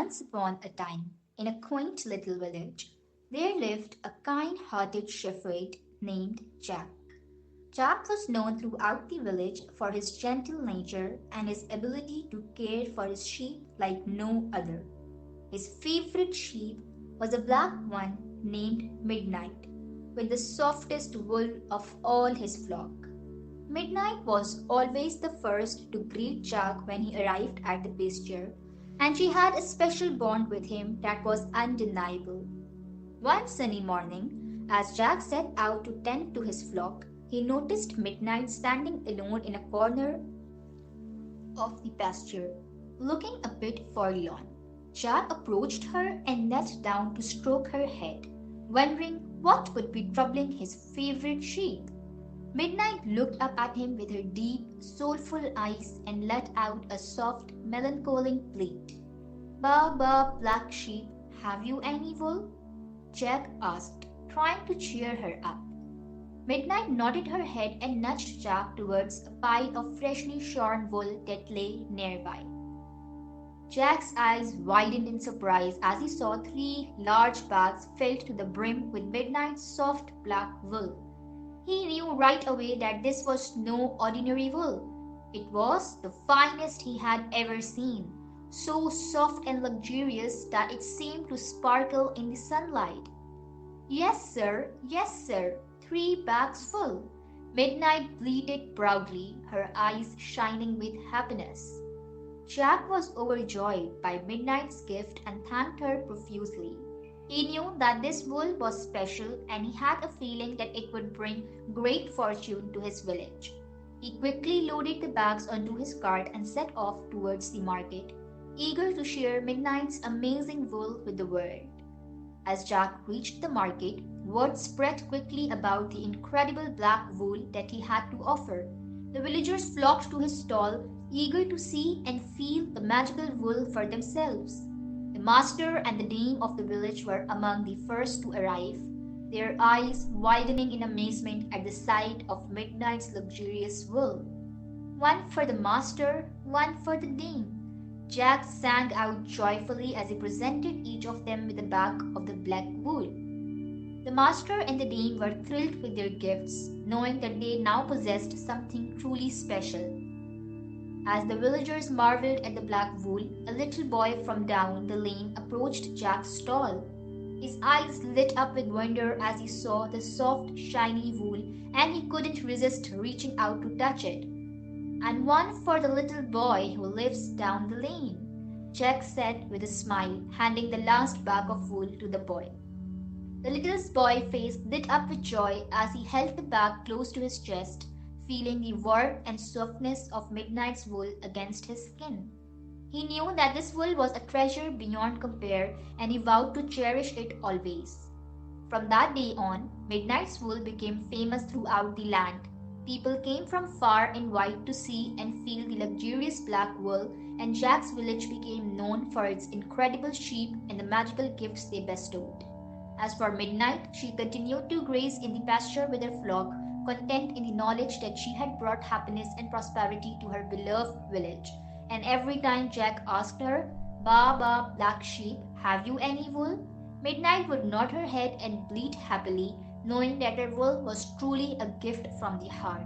Once upon a time, in a quaint little village, there lived a kind hearted shepherd named Jack. Jack was known throughout the village for his gentle nature and his ability to care for his sheep like no other. His favorite sheep was a black one named Midnight, with the softest wool of all his flock. Midnight was always the first to greet Jack when he arrived at the pasture, and she had a special bond with him that was undeniable. One sunny morning, as Jack set out to tend to his flock, he noticed Midnight standing alone in a corner of the pasture, looking a bit forlorn. Jack approached her and knelt down to stroke her head, wondering what could be troubling his favorite sheep. Midnight looked up at him with her deep, soulful eyes and let out a soft, melancholy bleat. Ba ba, black sheep, have you any wool? Jack asked, trying to cheer her up. Midnight nodded her head and nudged Jack towards a pile of freshly shorn wool that lay nearby. Jack's eyes widened in surprise as he saw 3 large bags filled to the brim with Midnight's soft black wool. He knew right away that this was no ordinary wool. It was the finest he had ever seen, so soft and luxurious that it seemed to sparkle in the sunlight. Yes, sir, 3 bags full. Midnight bleated proudly, her eyes shining with happiness. Jack was overjoyed by Midnight's gift and thanked her profusely. He knew that this wool was special and he had a feeling that it would bring great fortune to his village. He quickly loaded the bags onto his cart and set off towards the market, eager to share Midnight's amazing wool with the world. As Jack reached the market, word spread quickly about the incredible black wool that he had to offer. The villagers flocked to his stall, eager to see and feel the magical wool for themselves. The master and the dame of the village were among the first to arrive, their eyes widening in amazement at the sight of Midnight's luxurious wool. One for the master, one for the dame. Jack sang out joyfully as he presented each of them with a bag of the black wool. The master and the dame were thrilled with their gifts, knowing that they now possessed something truly special. As the villagers marveled at the black wool, a little boy from down the lane approached Jack's stall. His eyes lit up with wonder as he saw the soft, shiny wool, and he couldn't resist reaching out to touch it. And one for the little boy who lives down the lane, Jack said with a smile, handing the last bag of wool to the boy. The little boy's face lit up with joy as he held the bag close to his chest, feeling the warmth and softness of Midnight's wool against his skin. He knew that this wool was a treasure beyond compare, and he vowed to cherish it always. From that day on, Midnight's wool became famous throughout the land. People came from far and wide to see and feel the luxurious black wool, and Jack's village became known for its incredible sheep and the magical gifts they bestowed. As for Midnight, she continued to graze in the pasture with her flock, content in the knowledge that she had brought happiness and prosperity to her beloved village. And every time Jack asked her, Ba ba, black sheep, have you any wool? Midnight would nod her head and bleat happily, knowing that her wool was truly a gift from the heart.